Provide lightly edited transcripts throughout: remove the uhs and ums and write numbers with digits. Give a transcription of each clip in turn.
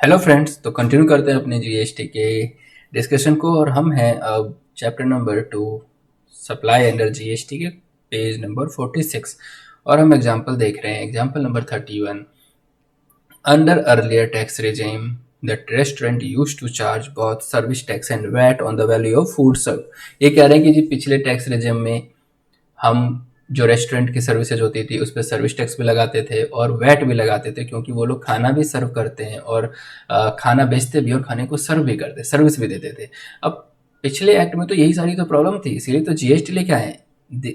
Hello friends, तो continue करते हैं अपने जीएसटी के डिस्कशन को। और हम हैं अब chapter number 2 supply under GST के पेज नंबर 46। और हम एग्जांपल देख रहे हैं। Example number 31, under earlier tax regime that restaurant used to charge both service tax and VAT on the value of food served। ये कह रहे हैं कि जी पिछले टैक्स regime में हम जो रेस्टोरेंट की सर्विसेज होती थी उस पर सर्विस टैक्स भी लगाते थे और वैट भी लगाते थे, क्योंकि वो लोग खाना भी सर्व करते हैं और खाना बेचते भी और खाने को सर्व भी करते, सर्विस भी देते थे। अब पिछले एक्ट में तो यही सारी तो प्रॉब्लम थी, इसीलिए तो जीएसटी लेके आए।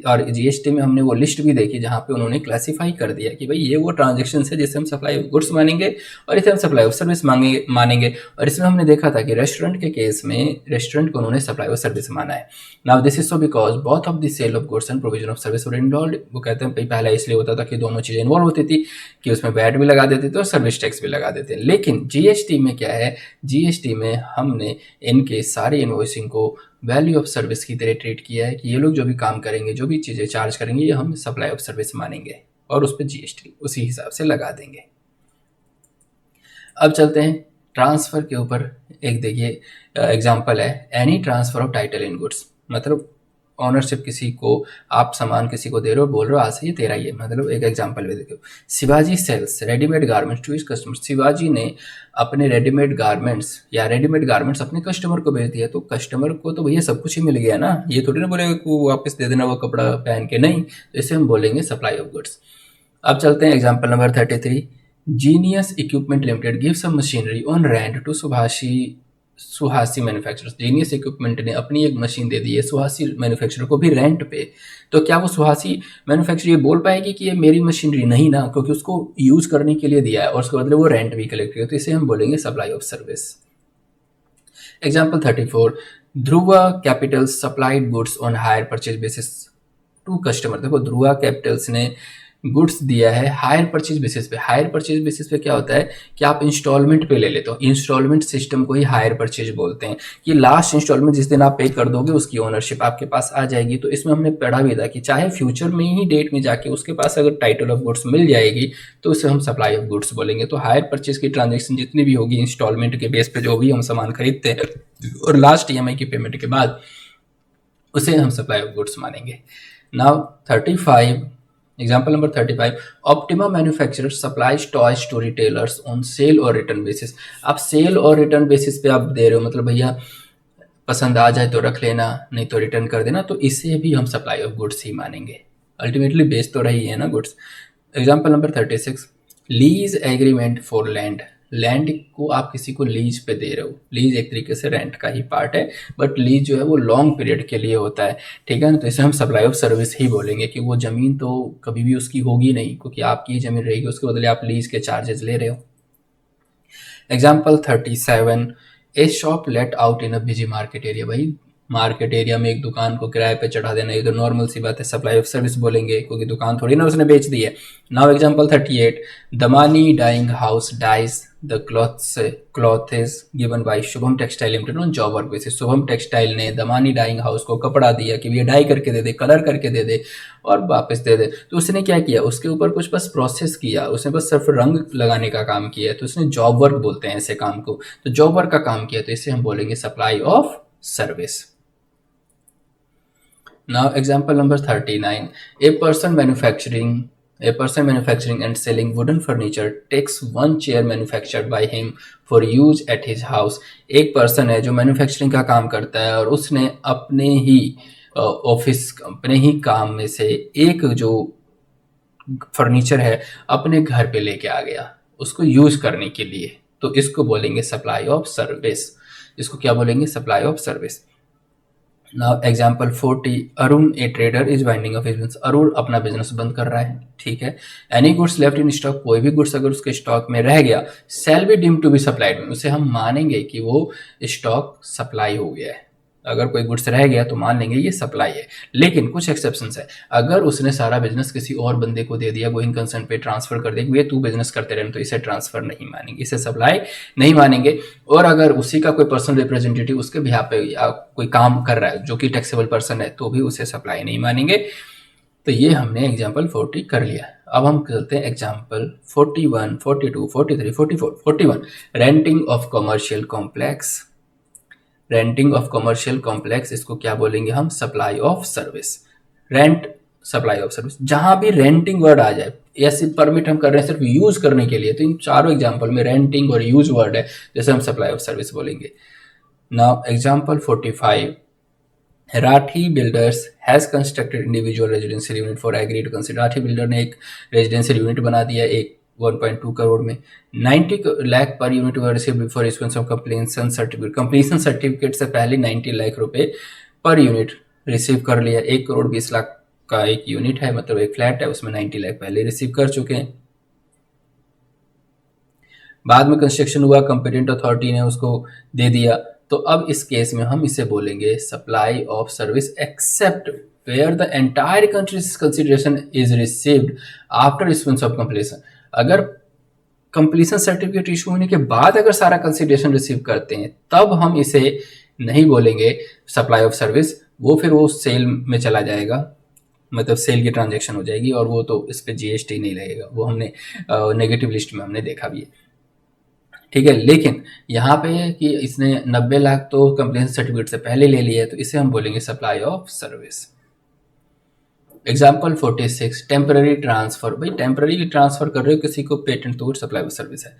और जीएसटी में हमने वो लिस्ट भी देखी जहाँ पे उन्होंने क्लासिफाई कर दिया कि भाई ये वो ट्रांजेक्शन है जिससे हम सप्लाई ऑफ गुड्स मानेंगे और इसे हम सप्लाई ऑफ सर्विस मानेंगे। और इसमें हमने देखा था कि रेस्टोरेंट के केस में रेस्टोरेंट को उन्होंने सप्लाई ऑफ सर्विस माना है। Now this is so because both of the sale of goods and provision of service were involve. वो कहते हैं पहला इसलिए होता था कि दोनों चीजें इन्वॉल्व होती थी कि उसमें वैट भी लगा देते थे और सर्विस टैक्स भी लगा देते। लेकिन जीएसटी में क्या है, जीएसटी में हमने इनके सारे इनवॉइसिंग को वैल्यू ऑफ सर्विस की तरह ट्रीट किया है कि ये लोग जो भी काम करेंगे, जो भी चीज़ें चार्ज करेंगे, ये हम सप्लाई ऑफ सर्विस मानेंगे और उस पर जीएसटी उसी हिसाब से लगा देंगे। अब चलते हैं ट्रांसफ़र के ऊपर। एक देखिए एग्जांपल है, any transfer of title in goods, मतलब ऑनरशिप किसी को, आप सामान किसी को दे रहे हो, बोल रहे हो आज से ये तेरा ही है। मतलब एक एग्जांपल भी देखो, Shivaji sells readymade garments to his customers. Shivaji ने अपने रेडीमेड गारमेंट्स या रेडीमेड गारमेंट्स अपने कस्टमर को बेच दिया, तो कस्टमर को तो भैया सब कुछ ही मिल गया ना, ये थोड़ी ना बोलेगा कि वो वापस दे देना वो कपड़ा पहन के, नहीं। तो इसे हम बोलेंगे सप्लाई ऑफ गुड्स। अब चलते हैं example number 33, genius equipment limited gives some machinery on rent to Suhasi manufacturers. Genius equipment ने अपनी एक मशीन दे दी है सुहासी मैन्युफैक्चरर को भी रेंट पे। तो क्या वो सुहासी मैन्युफैक्चरर ये बोल पाएगी कि ये मेरी मशीनरी नहीं ना, क्योंकि उसको यूज करने के लिए दिया है और उसके बदले वो रेंट भी कलेक्ट किया। तो इसे हम बोलेंगे supply of service. Example 34, Dhruva capital supplied goods on hire purchase basis to customer. देखो ध्रुवा कैपिटल्स ने गुड्स दिया है हायर परचेज बेसिस पे। हायर परचेज बेसिस पे क्या होता है कि आप इंस्टॉलमेंट पे ले लेते हो, इंस्टॉलमेंट सिस्टम को ही हायर परचेज बोलते हैं कि लास्ट इंस्टॉलमेंट जिस दिन आप पे कर दोगे उसकी ओनरशिप आपके पास आ जाएगी। तो इसमें हमने पढ़ा भी था कि चाहे फ्यूचर में ही डेट में जाके उसके पास अगर टाइटल ऑफ गुड्स मिल जाएगी तो उसे हम सप्लाई ऑफ गुड्स बोलेंगे। तो हायर परचेज की ट्रांजेक्शन जितनी भी होगी इंस्टॉलमेंट के बेस पे, जो भी हम सामान खरीदते हैं और लास्ट ईएमआई की पेमेंट के बाद, उसे हम सप्लाई ऑफ गुड्स मानेंगे। Now 35, example number 35, Optima manufacturer supplies toys to retailers on sale और रिटर्न बेसिस। आप सेल और रिटर्न बेसिस पे आप दे रहे हो, मतलब भैया पसंद आ जाए तो रख लेना, नहीं तो रिटर्न कर देना, तो इसे भी हम सप्लाई ऑफ गुड्स ही मानेंगे। अल्टीमेटली बेच तो रही है ना goods. Example number 36, lease agreement for land. Land को आप किसी को लीज पे दे रहे हो, लीज एक तरीके से रेंट का ही पार्ट है, बट लीज जो है वो लॉन्ग पीरियड के लिए होता है, ठीक है ना। तो इसे हम सप्लाई ऑफ सर्विस ही बोलेंगे कि वो जमीन तो कभी भी उसकी होगी नहीं, क्योंकि आपकी ही जमीन रहेगी, उसके बदले आप लीज के चार्जेस ले रहे हो। Example 37, A shop let out in a busy market area. भाई मार्केट एरिया में एक दुकान को किराए पे चढ़ा देना, ये तो नॉर्मल सी बात है, सप्लाई ऑफ सर्विस बोलेंगे, क्योंकि दुकान थोड़ी ना उसने बेच दी है। Now example 38, Damani dyeing house dyes the cloth is given by Shubham textile limited on job work basis. Shubham textile ने दमानी डाइंग हाउस को कपड़ा दिया कि ये डाई करके दे दे, कलर करके दे दे और वापस दे दे। तो उसने क्या किया, उसके ऊपर कुछ बस प्रोसेस किया, उसने बस सिर्फ रंग लगाने का काम किया, तो उसने जॉब वर्क बोलते हैं ऐसे काम को। तो जॉब वर्क का काम किया, तो इसे हम बोलेंगे supply of service. Now example number 39, a person manufacturing and selling wooden furniture takes one chair manufactured by him for use at his house। एक पर्सन है जो मैन्युफैक्चरिंग का काम करता है और उसने अपने ही ऑफिस, अपने ही काम में से एक जो फर्नीचर है अपने घर पे लेके आ गया उसको यूज करने के लिए, तो इसको बोलेंगे सप्लाई ऑफ सर्विस। इसको क्या बोलेंगे, supply of service. Now example 40, Arun a trader is winding up his business. Arun अपना बिजनेस बंद कर रहा है, ठीक है। Any goods left in stock, कोई भी गुड्स अगर उसके स्टॉक में रह गया, shall be deemed to be supplied, उसे हम मानेंगे कि वो स्टॉक सप्लाई हो गया है। अगर कोई गुड्स रह गया तो मान लेंगे ये सप्लाई है। लेकिन कुछ एक्सेप्शंस है, अगर उसने सारा बिजनेस किसी और बंदे को दे दिया, गोइंग कंसर्न पे ट्रांसफर कर दिया, ये तू बिजनेस करते रहे, तो इसे ट्रांसफर नहीं मानेंगे, इसे सप्लाई नहीं मानेंगे। और अगर उसी का कोई पर्सनल रिप्रेजेंटेटिव उसके बिहाफ पे या कोई काम कर रहा है जो कि टैक्सेबल पर्सन है, तो भी उसे सप्लाई नहीं मानेंगे। तो ये हमने एग्जाम्पल 40 कर लिया। अब हम करते हैं example 41, 42, 43, 44, 41। Renting of commercial complex. Renting of commercial complex, इसको क्या बोलेंगे हम? Supply of service. Rent, supply of service, जहां भी रेंटिंग वर्ड आ जाए या सिर्फ परमिट हम कर रहे हैं सिर्फ यूज करने के लिए, तो इन चारों एग्जाम्पल में रेंटिंग और यूज वर्ड है, जैसे हम सप्लाई ऑफ सर्विस बोलेंगे। Now example 45। Rathi builders has constructed individual residential unit for agree to consider. Rathi builder ने एक रेजिडेंशियल यूनिट बना दिया एक 1.2 करोड़ में। 90 lakh per unit were receive before issuance of completion certificate. Completion certificate से पहले 90 लाख रुपए पर यूनिट रिसीव कर लिया। 1 करोड़ 20 लाख का एक यूनिट है, मतलब एक फ्लैट है, उसमें 90 लाख पहले रिसीव कर चुके हैं। बाद में कंस्ट्रक्शन हुआ, कंपिटेंट अथॉरिटी ने उसको दे दिया, तो अब इस केस में हम इसे बोलेंगे supply of service except where the entire countries consideration is received after issuance of completion. अगर कंप्लीशन सर्टिफिकेट इशू होने के बाद अगर सारा कंसिडरेशन रिसीव करते हैं, तब हम इसे नहीं बोलेंगे सप्लाई ऑफ सर्विस, वो फिर वो सेल में चला जाएगा, मतलब सेल की ट्रांजैक्शन हो जाएगी, और वो तो इस पे जीएसटी नहीं लगेगा, वो हमने नेगेटिव लिस्ट में हमने देखा भी है। ठीक है, लेकिन यहाँ पे कि इसने 90 लाख तो कंप्लीशन सर्टिफिकेट से पहले ले लिया है, तो इसे हम बोलेंगे supply of service. Example 46। Temporary transfer. भाई टेम्पररी ट्रांसफर कर रहे हो किसी को पेटेंट, तो सप्लाई ऑफ सर्विस है।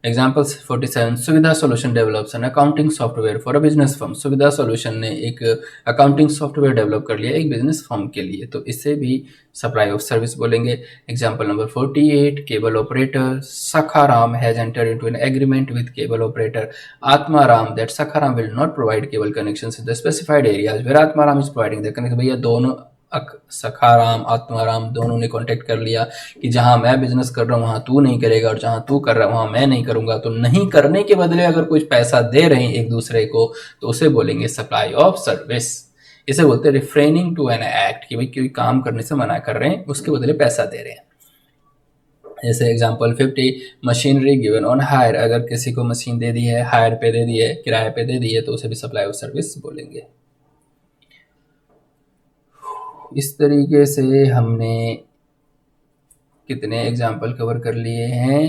एग्जाम्पल 47। सुविधा solution develops an accounting software for a business firm. सुविधा सोल्यूशन ने एक अकाउंटिंग सॉफ्टवेयर डेवलप कर लिया एक बिजनेस फर्म के लिए, तो इसे भी सप्लाई ऑफ सर्विस बोलेंगे। Example number 48। Cable operator Sakharam has enter into an agreement with cable operator Atmaram that Sakharam will not provide cable connections in the specified areas where Atmaram is providing the connection. भैया दोनों सखाराम आत्माराम दोनों ने कांटेक्ट कर लिया कि जहां मैं बिजनेस कर रहा हूं वहां तू नहीं करेगा, और जहां तू कर रहा है वहां मैं नहीं करूंगा, तो नहीं करने के बदले अगर कुछ पैसा दे रहे हैं एक दूसरे को, तो उसे बोलेंगे सप्लाई ऑफ सर्विस। इसे बोलते हैं रिफ्रेनिंग टू एन एक्ट, कि भाई कोई काम करने से मना कर रहे हैं, उसके बदले पैसा दे रहे हैं। जैसे example 50। Machinery given on hire. अगर किसी को मशीन दे दी है, हायर पे दे दी है, किराए पे दे दी है, तो उसे भी सप्लाई ऑफ सर्विस बोलेंगे। इस तरीके से हमने कितने एग्जाम्पल कवर कर लिए हैं?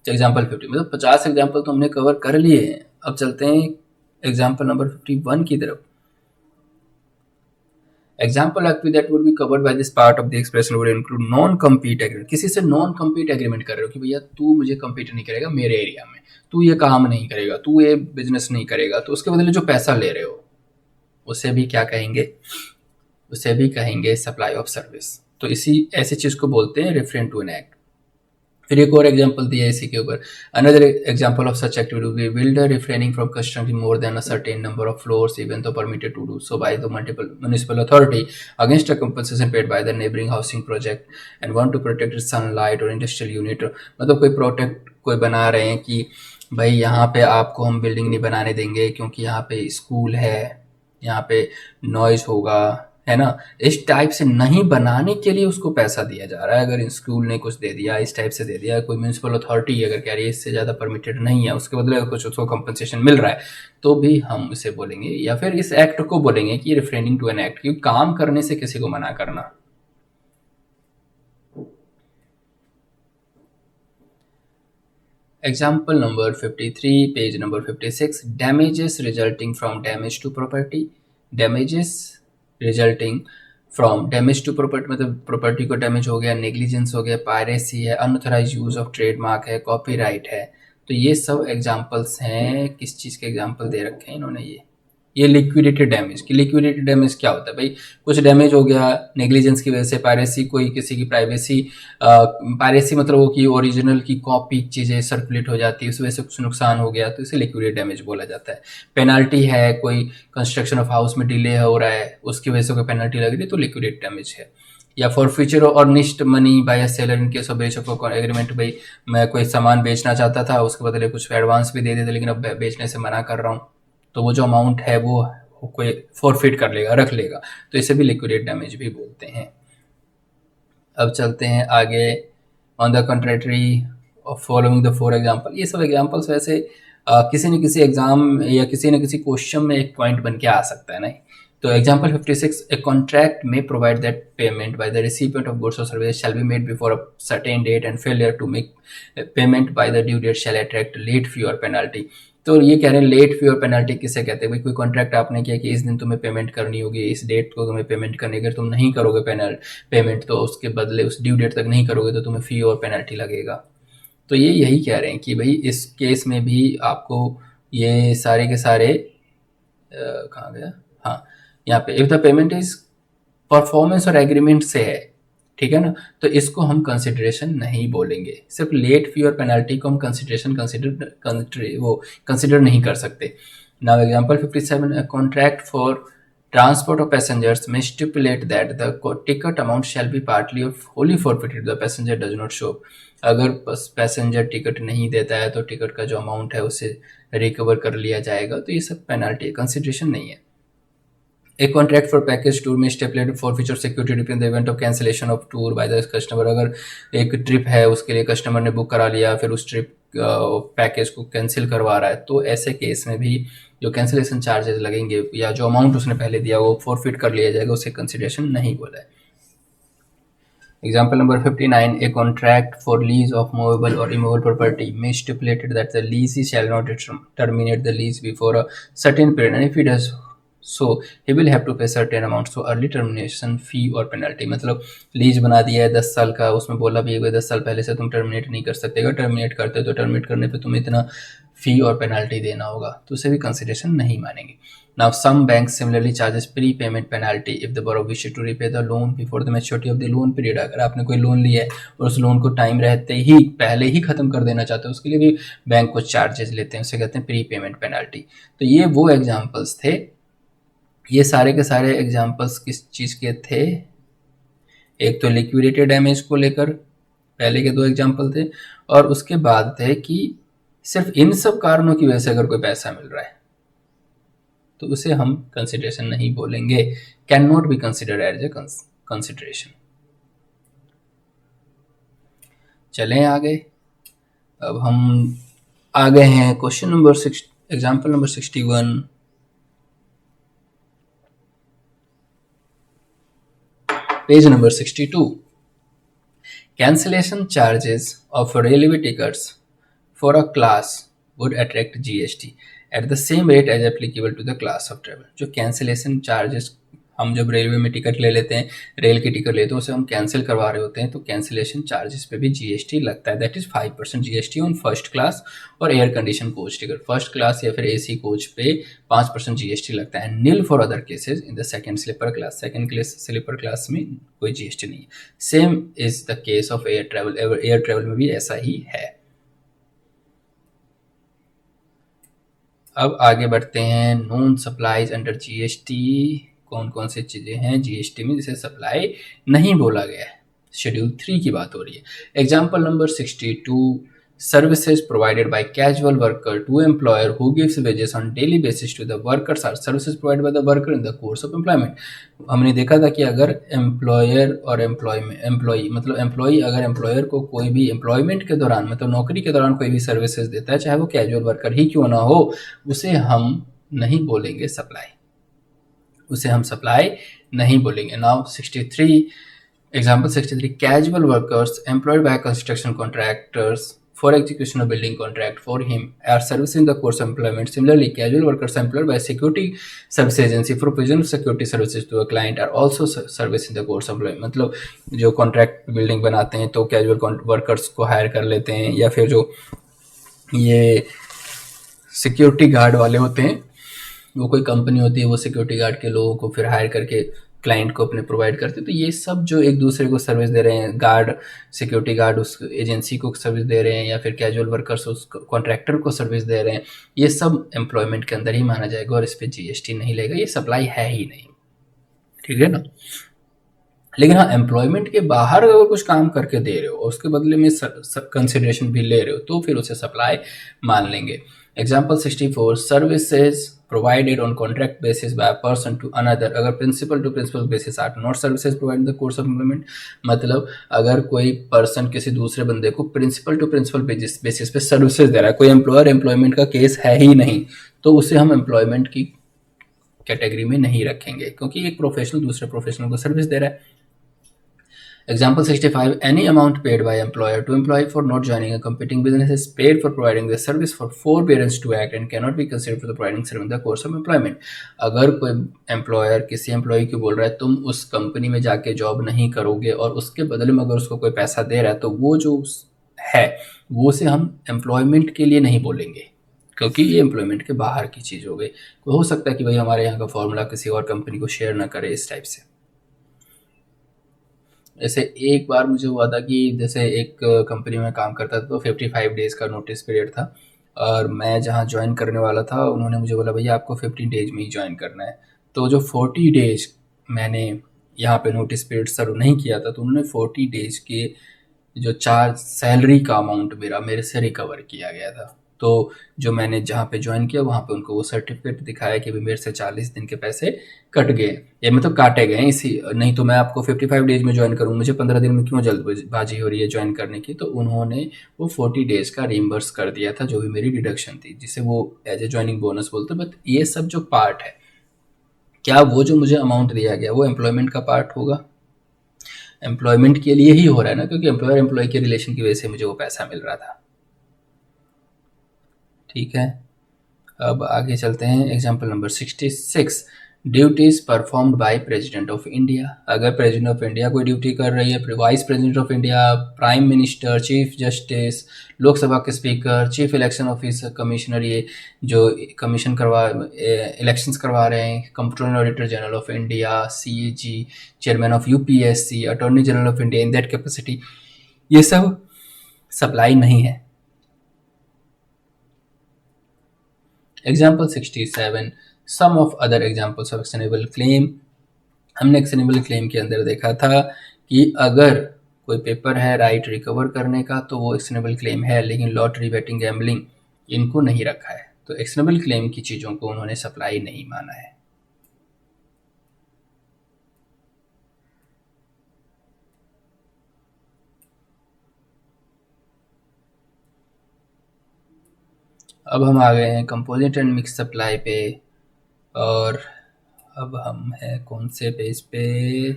एग्जाम्पल 50, मतलब 50 एग्जाम्पल तो हमने कवर कर लिए हैं। अब चलते हैं एग्जाम्पल नंबर 51 की तरफ। Example activity that would be covered by this part of the expression would include non compete agreement. किसी से नॉन कम्पीट एग्रीमेंट कर रहे हो कि भैया तू मुझे कम्पीट नहीं करेगा मेरे एरिया में, तू ये काम नहीं करेगा, तू ये बिजनेस नहीं करेगा, तो उसके बदले जो पैसा ले रहे हो उसे भी क्या कहेंगे? उसे भी कहेंगे सप्लाई ऑफ सर्विस। तो इसी ऐसी चीज को बोलते हैं रेफरेंट टू एन एक्ट। फिर एक और एग्जांपल दिया है इसी के ऊपर। Another example of such activity will be builder refraining from constructing more than a certain number of floors even though permitted to do so by the multiple municipal authority against a compensation paid by the neighbouring housing project and want to protect sunlight और industrial unit. मतलब कोई protect कोई बना रहे हैं कि भाई यहाँ पे आपको हम बिल्डिंग नहीं बनाने देंगे क्योंकि यहाँ पे स्कूल है, यहाँ पे नॉइज होगा, है ना, इस टाइप से नहीं बनाने के लिए उसको पैसा दिया जा रहा है। अगर स्कूल ने कुछ दे दिया, इस टाइप से दे दिया, कोई म्यूनसिपल अथॉरिटी अगर कह रही है इससे ज़्यादा परमिटेड नहीं है, उसके बदले कुछ उसको कंपनसेशन मिल रहा है, तो भी हम इसे बोलेंगे, या फिर इस एक्ट को बोलेंगे कि रिफ्रेनिंग टू एन एक्ट, क्योंकि काम करने से किसी को मना करना। Example number 53, page number 56. Damages resulting from damage to property. Damages resulting from damage to property मतलब प्रॉपर्टी को डैमेज हो गया, नेग्लिजेंस हो गया, पायरेसी है, अनऑथराइज यूज ऑफ ट्रेडमार्क है, कॉपीराइट है। तो ये सब एग्जांपल्स हैं। किस चीज़ के एग्जांपल दे रखे हैं इन्होंने? ये लिक्विडेटेड डैमेज की। लिक्विडेटेड डैमेज क्या होता है भाई? कुछ डैमेज हो गया नेग्लिजेंस की वजह से, पायरेसी, कोई किसी की प्राइवेसी, पायरेसी मतलब वो की ओरिजिनल की कॉपी चीज़ें सर्कुलेट हो जाती है, उस वजह से कुछ नुकसान हो गया, तो इसे लिक्विडेटेड डैमेज बोला जाता है। पेनाल्टी है, कोई कंस्ट्रक्शन ऑफ हाउस में डिले हो रहा है, उसकी वजह से कोई पेनल्टी लग रही है, तो लिक्विडेटेड डैमेज है। या forfeiture earnest money by a seller in case of breach of agreement. भाई मैं कोई सामान बेचना चाहता था, उसके बदले कुछ एडवांस भी दे देते, लेकिन अब बेचने से मना कर रहा हूँ, तो वो जो अमाउंट है वो कोई फॉरफिट कर लेगा, रख लेगा, तो इसे भी लिक्विडेट डैमेज भी बोलते हैं। अब चलते हैं आगे। On the contrary following the four example. ये सब एग्जाम्पल्स वैसे किसी न किसी एग्जाम या किसी न किसी क्वेश्चन में एक पॉइंट बन के आ सकता है, नहीं तो एग्जाम्पल 56, ए कॉन्ट्रैक्ट में provide that payment by the recipient of goods और service shall be made before a certain date and failure to make payment by the due date shall attract late fee or penalty. तो ये कह रहे हैं late fee or penalty किसे कहते हैं भाई, कोई कॉन्ट्रैक्ट आपने किया कि इस दिन तुम्हें पेमेंट करनी होगी, इस डेट को तुम्हें पेमेंट करनी, अगर तुम नहीं करोगे पेमेंट तो उसके बदले उस ड्यू डेट तक नहीं करोगे तो तुम्हें फ़ी और पेनल्टी लगेगा। तो ये यही कह रहे हैं कि भाई इस केस में भी आपको ये सारे के सारे कहाँ गया, हाँ यहाँ पे if the payment is performance और एग्रीमेंट से है, ठीक है ना, तो इसको हम कंसिडरेशन नहीं बोलेंगे। सिर्फ लेट फी और पेनल्टी को हम कंसिडर नहीं कर सकते। Now example 57, a contract for transport of passengers में stipulate that the ticket amount shall be partly or wholly forfeited the passenger does not show. अगर पैसेंजर टिकट नहीं देता है तो टिकट का जो अमाउंट है उसे रिकवर कर लिया जाएगा, तो ये सब पेनल्टी कंसिडरेशन नहीं है। A contract for package tour में stipulated forfeiture security in the event of cancellation of tour by the customer। अगर एक ट्रिप है उसके लिए कस्टमर ने बुक करा लिया फिर उस ट्रिप पैकेज को कैंसिल करवा रहा है, तो ऐसे केस में भी जो कैंसिलेशन चार्जेस लगेंगे या जो अमाउंट उसने पहले दिया वो फॉरफिट कर लिया जाएगा, उसे कंसिडरेशन नहीं बोला है। Example number 59, a contract for lease of movable or immovable property may stipulated that the leasee shall not terminate the lease before a certain period, and if he does so he will have to pay certain amount, so early termination fee और penalty। मतलब lease बना दिया है 10 साल का, उसमें बोला भी है 10 साल पहले से तुम टर्मिनेट नहीं कर सकते, अगर टर्मिनेट करते हो तो टर्मिनेट करने पे तुम्हें इतना फी और पेनल्टी देना होगा, तो उसे भी कंसिडरेशन नहीं मानेंगे। Now some banks similarly charges prepayment penalty if the borrower wishes to repay the loan before the maturity of the loan period। अगर आपने कोई लोन लिया है और उस लोन को टाइम रहते ही पहले ही खत्म कर देना चाहते हो, उसके लिए भी बैंक कुछ चार्जेस लेते हैं, उसे कहते हैं प्रीपेमेंट पेनल्टी। तो ये वो एग्जाम्पल्स थे, ये सारे के सारे एग्जाम्पल्स किस चीज़ के थे, एक तो लिक्विडेटेड डैमेज को लेकर पहले के दो एग्जाम्पल थे, और उसके बाद थे कि सिर्फ इन सब कारणों की वजह से अगर कोई पैसा मिल रहा है तो उसे हम कंसिडरेशन नहीं बोलेंगे, can not be considered as a consideration. चलें आगे, अब हम आ गए हैं question number 6, example number 61। Page number 62, cancellation charges of railway tickets for a class would attract GST at the same rate as applicable to the class of travel। जो cancellation charges हम जब रेलवे में ticket ले लेते हैं, rail की ticket लेते हैं, उसे हम कैंसिल करवा रहे होते हैं, तो कैंसिलेशन चार्जेस पे भी जीएसटी लगता है। That is 5% GST on first class or air condition coach ticket. First class या फिर एसी कोच पे 5% जीएसटी लगता है। Nil for other cases in the second sleeper class. Second class sleeper class में कोई जीएसटी नहीं है। Same is the case of air travel. Air travel में भी ऐसा ही है। अब आगे बढ़ते हैं, नॉन सप्लाईज अंडर जीएसटी कौन कौन सी चीज़ें हैं जीएसटी में जिसे सप्लाई नहीं बोला गया है। शेड्यूल 3 की बात हो रही है। Example number 62, services provided by casual worker to employer who gives wages on daily basis to the workers are services provided by the worker in the course of employment. हमने देखा था कि अगर एम्प्लॉयर और एम्प्लॉई मतलब employee अगर employer को कोई भी एम्प्लॉयमेंट के दौरान मतलब नौकरी के दौरान कोई भी सर्विसेज देता है, चाहे वो कैजुअल वर्कर ही क्यों ना हो, उसे हम नहीं बोलेंगे सप्लाई, उसे हम सप्लाई नहीं बोलेंगे। Now 63, example 63, casual workers employed by construction contractors for execution of building contract for him are serviced in the course of employment. Similarly, casual workers employed by security service agency for provision of security services to a client are also serviced in the course of employment। मतलब जो contract building बनाते हैं तो casual workers को higher कर लेते हैं, या फिर जो ये सिक्योरिटी गार्ड वाले होते हैं, वो कोई कंपनी होती है, वो सिक्योरिटी गार्ड के लोगों को फिर हायर करके क्लाइंट को अपने प्रोवाइड करते हैं। तो ये सब जो एक दूसरे को सर्विस दे रहे हैं, गार्ड सिक्योरिटी गार्ड उस एजेंसी को सर्विस दे रहे हैं, या फिर कैजुअल वर्कर्स उस कॉन्ट्रैक्टर को सर्विस दे रहे हैं, ये सब एम्प्लॉयमेंट के अंदर ही माना जाएगा और इस पर जीएसटी नहीं लगेगा, ये सप्लाई है ही नहीं, ठीक है ना। लेकिन हाँ, एम्प्लॉयमेंट के बाहर अगर कुछ काम करके दे रहे हो और उसके बदले में कंसिडरेशन भी ले रहे हो तो फिर उसे सप्लाई मान लेंगे। Example 64, services provided on contract basis by a person to another अगर principal to principal basis are not services provided in the course of employment। मतलब अगर कोई पर्सन किसी दूसरे बंदे को प्रिंसिपल टू प्रिंसिपल बेसिस पे सर्विसेज दे रहा है, कोई एम्प्लॉयर एम्प्लॉयमेंट का केस है ही नहीं, तो उसे हम एम्प्लॉयमेंट की कैटेगरी में नहीं रखेंगे, क्योंकि एक प्रोफेशनल दूसरे प्रोफेशनल को सर्विस दे रहा है। Example 65, any amount paid by employer to employee for not joining a competing business is paid for providing the service for forbearance to act and cannot be considered for the providing service in the course of employment। अगर कोई employer किसी employ को बोल रहा है तुम उस company में जाके जॉब नहीं करोगे और उसके बदले में अगर उसको कोई पैसा दे रहा है, तो वो जो है वो से हम एम्प्लॉयमेंट के लिए नहीं बोलेंगे, क्योंकि ये एम्प्लॉयमेंट के बाहर की चीज़ हो गई। तो हो सकता है कि भाई हमारे यहाँ का फॉर्मूला किसी और कंपनी को शेयर ना करे, इस टाइप से। जैसे एक बार मुझे हुआ था कि जैसे एक कंपनी में काम करता था, तो 55 डेज़ का नोटिस पीरियड था और मैं जहाँ ज्वाइन करने वाला था उन्होंने मुझे बोला भैया आपको 15 डेज में ही ज्वाइन करना है। तो जो 40 डेज मैंने यहाँ पे नोटिस पीरियड सर्व नहीं किया था, तो उन्होंने 40 डेज के जो चार्ज सैलरी का अमाउंट मेरे से रिकवर किया गया था। तो जो मैंने जहाँ पे ज्वाइन किया वहाँ पे उनको वो सर्टिफिकेट दिखाया कि भाई मेरे से 40 दिन के पैसे कट गए, ये मतलब काटे गए इसी, नहीं तो मैं आपको 55 डेज में ज्वाइन करूँ, मुझे 15 दिन में क्यों जल्दबाजी हो रही है ज्वाइन करने की। तो उन्होंने वो 40 डेज का रिम्बर्स कर दिया था, जो भी मेरी डिडक्शन थी, जिसे वो एज ए ज्वाइनिंग बोनस बोलते। बट ये सब जो पार्ट है, क्या वो जो मुझे अमाउंट दिया गया वो एम्प्लॉयमेंट का पार्ट होगा? एम्प्लॉयमेंट के लिए ही हो रहा है ना, क्योंकि एम्प्लॉयर एम्प्लॉय के रिलेशन की वजह से मुझे वो पैसा मिल रहा था। ठीक है, अब आगे चलते हैं। Example number 66, duties performed by president of India. अगर प्रेसिडेंट ऑफ इंडिया कोई ड्यूटी कर रही है, vice president of India, prime minister, chief justice, Lok Sabha के speaker, chief election officer, commissioner, ये जो कमीशन इलेक्शंस करवा रहे हैं, comptroller auditor general of India, CAG, chairman of UPSC, attorney general of India in that capacity, ये सब supply नहीं है। Example 67, some of other examples of actionable claim। हमने actionable claim के अंदर देखा था कि अगर कोई पेपर है राइट रिकवर करने का तो वो actionable claim है, लेकिन लॉटरी, बेटिंग, गैम्बलिंग इनको नहीं रखा है, तो actionable claim की चीज़ों को उन्होंने सप्लाई नहीं माना है। अब हम आ गए हैं कंपोजिट एंड मिक्स सप्लाई पे, और अब हम हैं कौन से पेज पे?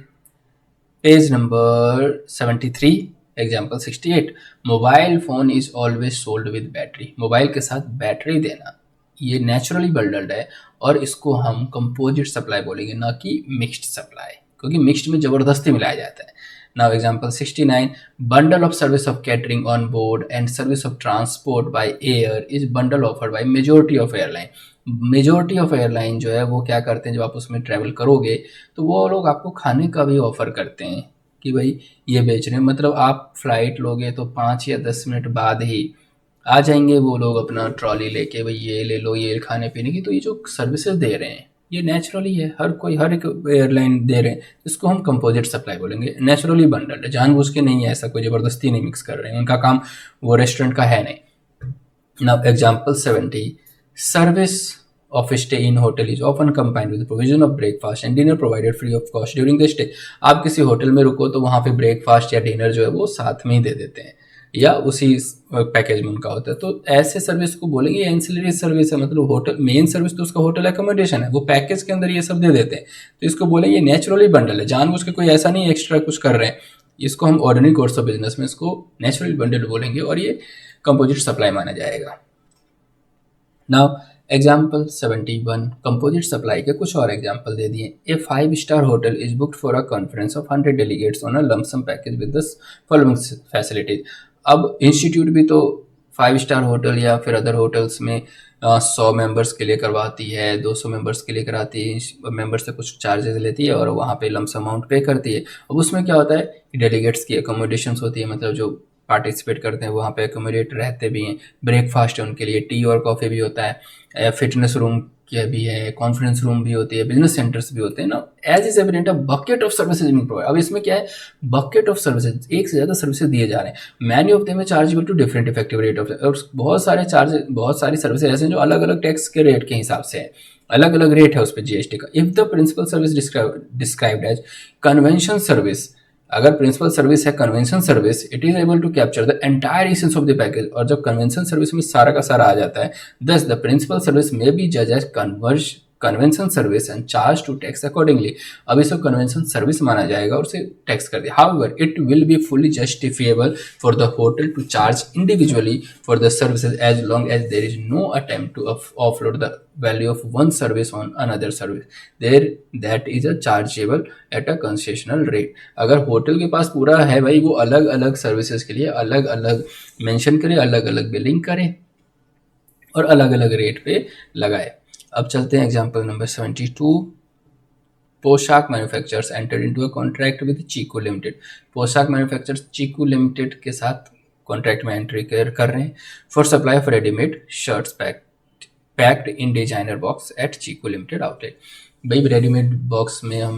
Page number 73। Example 68, mobile phone is always sold with battery. Mobile के साथ बैटरी देना ये नेचुरली बंडल्ड है, और इसको हम कंपोजिट सप्लाई बोलेंगे, ना कि मिक्स्ड सप्लाई, क्योंकि मिक्स्ड में ज़बरदस्ती मिलाया जाता है। Now example 69, bundle of service of catering on board and service of transport by air is bundle offered by majority of airline। Majority of airline जो है वो क्या करते हैं, जब आप उसमें ट्रैवल करोगे तो वो लोग आपको खाने का भी ऑफ़र करते हैं कि भाई ये बेच रहे हैं। मतलब आप फ्लाइट लोगे तो 5 या 10 मिनट बाद ही आ जाएंगे वो लोग अपना ट्रॉली लेके, भाई ये ले लो, ये खाने पीने की। तो ये जो सर्विसेज दे रहे हैं ये नेचुरली है, हर एक एयरलाइन दे रहे हैं, इसको हम कंपोजिट सप्लाई बोलेंगे। नेचुरली बंडल्ड है, जानबूझ के नहीं है, ऐसा कोई ज़बरदस्ती नहीं मिक्स कर रहे हैं, उनका काम वो रेस्टोरेंट का है नहीं। Now example 70, service of stay in hotel is often combined with the provision of breakfast and dinner provided free of cost during the stay। आप किसी होटल में रुको तो वहाँ पे ब्रेकफास्ट या डिनर जो है वो साथ में ही दे देते हैं, या उसी पैकेज में उनका होता है। तो ऐसे सर्विस को बोलेंगे एंसिलरी सर्विस है, मतलब होटल मेन सर्विस तो उसका होटल एकोमोडेशन है, वो पैकेज के अंदर ये सब दे देते हैं, तो इसको बोलेंगे नेचुरली बंडल है, जानबूझ के कोई ऐसा नहीं एक्स्ट्रा कुछ कर रहे हैं। इसको हम ऑर्डिनरी कोर्स ऑफ बिजनेस में इसको नेचुरली बंडल बोलेंगे, और ये कंपोजिट सप्लाई माना जाएगा। नाउ एग्जाम्पल 71, कंपोजिट सप्लाई के कुछ और एग्जाम्पल दे दिए। A five star hotel is booked for a conference of 100 delegates on a lump sum package with the following facilities. अब इंस्टीट्यूट भी तो 5-स्टार होटल या फिर अदर होटल्स में 100 मेंबर्स के लिए करवाती है, 200 मेंबर्स के लिए कराती है, मेंबर्स से कुछ चार्जेस लेती है और वहाँ पे लमसम अमाउंट पे करती है। अब उसमें क्या होता है, डेलीगेट्स की अकोमोडेशंस होती है, मतलब जो पार्टिसिपेट करते हैं वहाँ पे अकोमोडेट रहते भी हैं, ब्रेकफास्ट है उनके लिए, टी और कॉफ़ी भी होता है, फिटनेस रूम के भी है, कॉन्फ्रेंस रूम भी होती है, बिजनेस सेंटर्स भी होते हैं ना। As is evident a bucket of services being provide. अब इसमें क्या है, बकेट ऑफ सर्विसेज, एक से ज़्यादा सर्विसेज दिए जा रहे हैं। Many of them chargeable to different effective rate of, और बहुत सारी सर्विसेज ऐसे हैं जो अलग अलग टैक्स के रेट के हिसाब से है, अलग अलग रेट है उस पर GST का। If the principal service described as convention service, अगर प्रिंसिपल सर्विस है convention service, it is able to capture the entire essence of the package, और जब कन्वेंशन सर्विस में सारा का सारा आ जाता है, thus the principal service may be जज as convention service and charge to tax accordingly. अब इसको कन्वेंशन सर्विस माना जाएगा और उसे टैक्स कर दिया। However it will be fully justifiable for the hotel to charge individually for the services as long as there is no attempt to offload the value of one service on another service there that is a chargeable at a concessional rate। अगर hotel के पास पूरा है भाई, वो अलग अलग services के लिए अलग अलग मेंशन करे, अलग अलग बिलिंग करे और अलग अलग रेट पे लगाए। अब चलते हैं example number 72। Poshak manufacturers enter into a contract with Chiku limited. Poshak manufacturers Chiku limited के साथ कॉन्ट्रैक्ट में एंट्री कर रहे हैं for supply of readymade shirts packed in designer box at Chiku limited outlet. भाई रेडीमेड बॉक्स में हम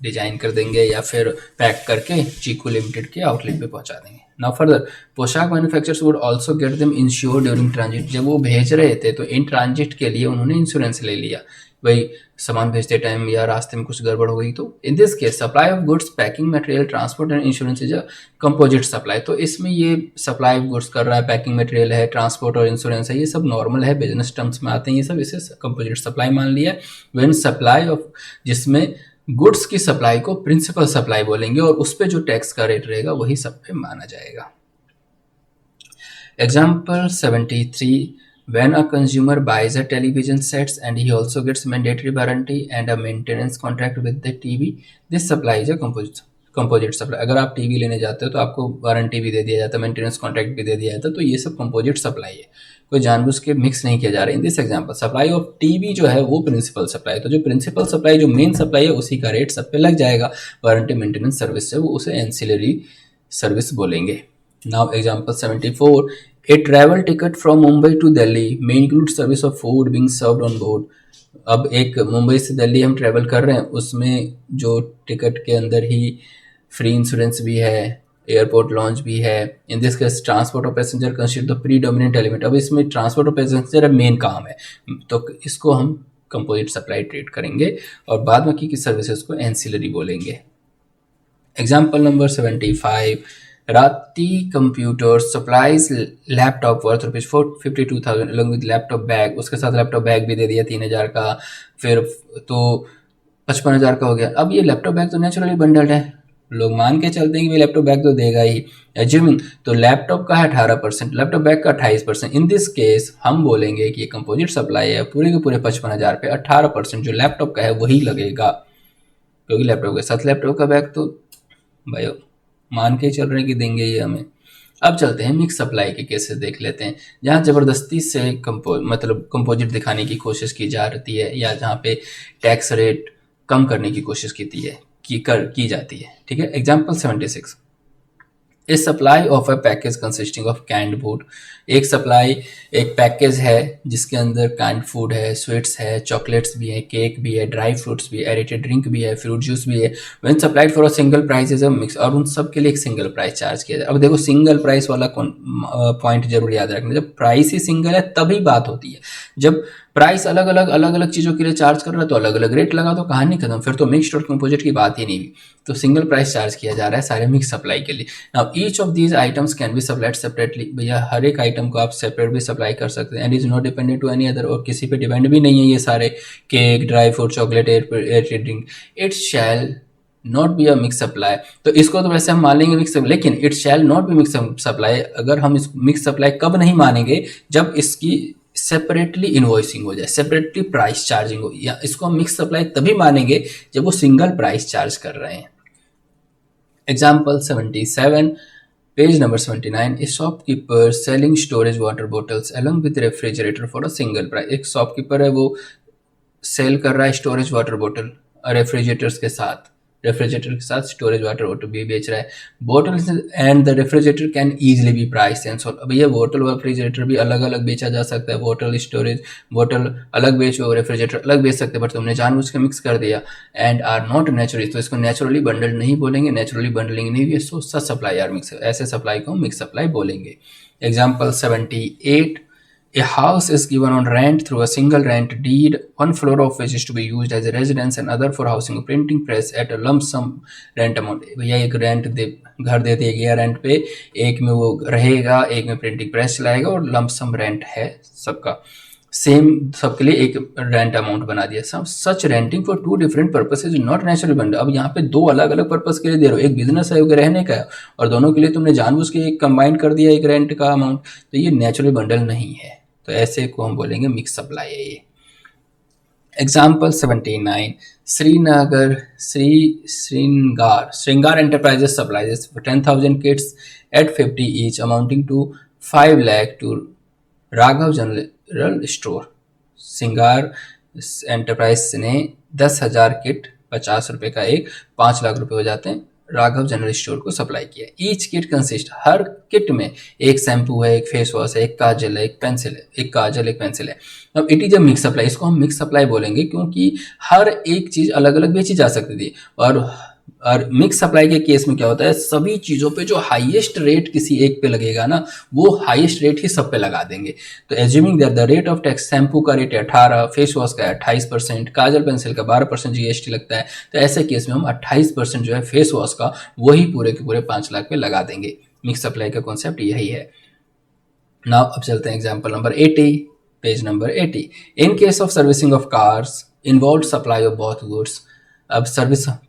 डिजाइन कर देंगे या फिर पैक करके चीकू लिमिटेड के आउटलेट पे पहुंचा देंगे। नाउ फर्दर पोशाक manufacturers would also get them ensure during transit. जब वो भेज रहे थे तो इन ट्रांजिट के लिए उन्होंने इंश्योरेंस ले लिया, भाई सामान भेजते टाइम या रास्ते में कुछ गड़बड़ हो गई तो। In this case supply of goods, packing material, transport and insurance is a composite supply. तो इसमें ये सप्लाई ऑफ गुड्स कर रहा है, पैकिंग मटेरियल है, ट्रांसपोर्ट और इंश्योरेंस है, ये सब नॉर्मल है, बिजनेस टर्म्स में आते हैं ये सब, इसे कंपोजिट सप्लाई मान लिया। व्हेन सप्लाई ऑफ, जिसमें गुड्स की सप्लाई को प्रिंसिपल सप्लाई बोलेंगे और उस पर जो टैक्स का रेट रहेगा वही सब पे माना जाएगा। Example 73, when a consumer buys a television sets and he also gets mandatory warranty and a maintenance contract with the TV, this supply is a composite supply। अगर आप टीवी लेने जाते हो तो आपको वारंटी भी दे दिया जाता है, मेंटेनेंस कॉन्ट्रैक्ट भी दे दिया जाता है, तो ये सब कंपोजिट सप्लाई है, कोई जानबूझ के मिक्स नहीं किया जा रहा है। In this example supply of TV जो है वो प्रिंसिपल सप्लाई है, तो जो प्रिंसिपल सप्लाई जो मेन सप्लाई है उसी का रेट सब पे लग जाएगा। वारंटी मेंटेनेंस सर्विस है वो उसे एंसिलरी सर्विस बोलेंगे। Now example 74, a travel ticket from Mumbai to Delhi may include service of food being served on board। अब एक मुंबई से दिल्ली हम ट्रैवल कर रहे हैं, उसमें जो टिकट के अंदर ही फ्री इंश्योरेंस भी है, एयरपोर्ट लॉन्च भी है। In this case transport of passenger consider the predominant element. अब इसमें ट्रांसपोर्ट ऑफ पैसेंजर मेन काम है, तो इसको हम कंपोजिट सप्लाई ट्रीट करेंगे और बाद बाकी की सर्विसेज को एंसिलरी बोलेंगे। एग्जाम्पल नंबर 75, राती computer supplies laptop worth ₹52,000 along with laptop bag. उसके साथ लैपटॉप बैग भी दे दिया 3,000 का, फिर तो 55,000 का हो गया। अब ये लैपटॉप बैग तो नेचुरली बंडल्ड है, लोग मान के चलते हैं कि लैपटॉप बैग तो देगा ही, एज्यूमिंग तो लैपटॉप का है 18%, लैपटॉप बैग का 28%। इन दिस केस हम बोलेंगे कि ये कंपोजिट सप्लाई है, पूरे के पूरे 55,000 पे 18% जो लैपटॉप का है वही लगेगा, क्योंकि लैपटॉप के साथ लैपटॉप का बैग तो भाई मान के चल रहे हैं कि देंगे ये हमें। अब चलते हैं मिक्स सप्लाई के केसेस देख लेते हैं, जहाँ ज़बरदस्ती से कंपोजिट दिखाने की कोशिश की जाती है या जहाँ पे टैक्स रेट कम करने की कोशिश की जाती है। ठीक है, example 76, a supply of a package consisting of canned food. एक सप्लाई, एक पैकेज है जिसके अंदर कैंड फूड है, स्वीट्स है, चॉकलेट्स भी है, केक भी है, ड्राई फ्रूट्स भी है, एरेटेड ड्रिंक भी है, फ्रूट जूस भी है। When supplied for a single price is a mix, और उन सब के लिए एक सिंगल प्राइस चार्ज किया जाए। अब देखो सिंगल प्राइस वाला पॉइंट जरूर याद रखना, जब प्राइस ही सिंगल है तभी बात होती है। जब प्राइस अलग अलग चीज़ों के लिए चार्ज कर रहा है तो अलग अलग रेट लगा, तो कहानी खत्म, फिर तो मिक्स्ड और कंपोजिट की बात ही नहीं हुई। तो सिंगल प्राइस चार्ज किया जा रहा है सारे मिक्स सप्लाई के लिए। Now each of these items can be supplied separately. भैया हर एक आइटम को आप सेपरेट भी सप्लाई कर सकते हैं, and is not dependent to any other, और किसी पे डिपेंड भी नहीं है ये सारे, cake, dry fruit, chocolate, aerated drink. It shall not be a mix supply. तो इसको तो वैसे हम मान लेंगे मिक्स, लेकिन it shall not be mix supply. अगर हम इस मिक्स सप्लाई कब नहीं मानेंगे, जब इसकी सेपरेटली इनवॉइसिंग हो जाए, सेपरेटली प्राइस चार्जिंग हो, या इसको हम मिक्स सप्लाई तभी मानेंगे जब वो सिंगल प्राइस चार्ज कर रहे हैं। Example 77, page number 79, A shopkeeper selling storage water bottles along with refrigerator for a single price. एक शॉपकीपर है, वो सेल कर रहा है स्टोरेज वाटर बॉटल रेफ्रिजरेटर के साथ स्टोरेज वाटर बॉटल भी बेच रहा है। Bottle and the refrigerator can easily B price and sold. अब ये बॉटल और रेफ्रिजरेटर भी अलग अलग बेचा जा सकता है, बॉटल स्टोरेज बॉटल अलग बेचो, रेफ्रिजरेटर अलग बेच सकते हैं, बट तुमने जानबूझ के मिक्स कर दिया। एंड आर नॉट नेचुरली, तो इसको नेचुरली बंडल नहीं बोलेंगे, नेचुरली बंडलिंग नहीं हुई, सो सच सप्लाई आर मिक्स, ऐसे सप्लाई को मिक्स सप्लाई बोलेंगे। Example 78, a house is given on rent through a single rent deed, one floor of which is to be used as a residence and other for housing a printing press at a lump sum rent amount। भैया एक घर दे दिया गया rent पे, एक में वो रहेगा, एक में प्रिंटिंग प्रेस चलाएगा और लंप सम रेंट है सबका। सेम सबके लिए एक रेंट अमाउंट बना दिया। सब such renting for two different purposes not natural bundle. अब यहाँ पे दो अलग अलग पर्पस के लिए दे रहे हो, एक बिजनेस है, एक रहने का है, और दोनों के लिए तुमने जानबूझ के एक कंबाइन कर दिया एक रेंट का अमाउंट, तो ये नेचुरल बंडल नहीं है। तो ऐसे को हम बोलेंगे मिक्स सप्लाई है ये। Example 79, Srinagar Shringar enterprises supplies 10,000 kits at 50 each amounting to 5 lakh to Raghav general store. Shringar enterprise ने 10,000 किट 50 रुपए का एक 5 लाख रुपए हो जाते हैं राघव जनरल स्टोर को सप्लाई किया। ईच किट कंसिस्ट, हर किट में एक शैम्पू है, एक फेस वॉश है, एक काजल है, एक पेंसिल है, एक काजल एक पेंसिल है। अब it is a mix supply, इसको हम मिक्स सप्लाई बोलेंगे क्योंकि हर एक चीज अलग अलग बेची जा सकती थी। और मिक्स सप्लाई के केस में क्या होता है, सभी चीज़ों पे जो हाईएस्ट रेट किसी एक पे लगेगा ना, वो हाईएस्ट रेट ही सब पे लगा देंगे। तो assuming that the rate of tax, shampoo का रेट है 18, फेस वॉश का 28%, काजल पेंसिल का 12% जीएसटी लगता है, तो ऐसे केस में हम 28% जो है फेस वॉश का, वही पूरे के पूरे 5 लाख पे लगा देंगे। मिक्स सप्लाई का कॉन्सेप्ट यही है। नाउ अब चलते हैं example number 80, page number 80। In case of servicing of cars involve supply of both goods. अब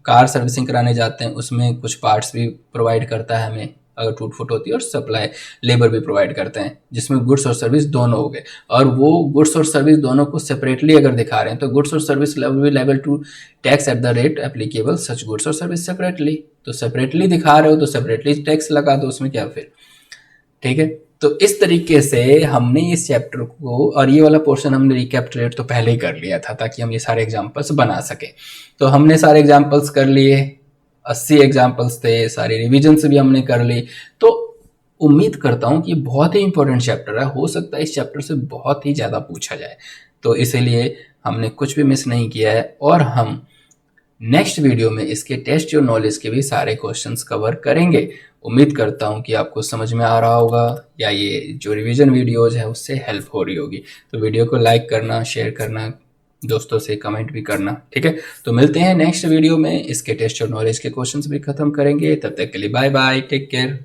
कार सर्विसिंग कराने जाते हैं, उसमें कुछ पार्ट्स भी प्रोवाइड करता है हमें अगर टूट फुट होती है, और सप्लाई लेबर भी प्रोवाइड करते हैं, जिसमें गुड्स और सर्विस दोनों हो गए। और वो गुड्स और सर्विस दोनों को सेपरेटली अगर दिखा रहे हैं तो गुड्स और service level to tax at the rate applicable such goods और सर्विस सेपरेटली। तो सेपरेटली दिखा रहे हो तो सेपरेटली टैक्स लगा दो उसमें, क्या फिर, ठीक है। तो इस तरीके से हमने इस चैप्टर को, और ये वाला पोर्शन हमने रिकैपिटुलेट तो पहले ही कर लिया था ताकि हम ये सारे एग्जांपल्स बना सके। तो हमने सारे एग्जांपल्स कर लिए, 80 एग्जांपल्स थे, सारी रिविजन्स भी हमने कर ली। तो उम्मीद करता हूँ कि बहुत ही इंपॉर्टेंट चैप्टर है, हो सकता है इस चैप्टर से बहुत ही ज़्यादा पूछा जाए, तो इसीलिए हमने कुछ भी मिस नहीं किया है। और हम नेक्स्ट वीडियो में इसके टेस्ट और नॉलेज के भी सारे क्वेश्चंस कवर करेंगे। उम्मीद करता हूँ कि आपको समझ में आ रहा होगा, या ये जो रिवीजन वीडियोज है उससे हेल्प हो रही होगी। तो वीडियो को लाइक करना, शेयर करना, दोस्तों से कमेंट भी करना, ठीक है। तो मिलते हैं नेक्स्ट वीडियो में, इसके टेस्ट और नॉलेज के क्वेश्चंस भी खत्म करेंगे। तब तक के लिए बाय बाय, टेक केयर।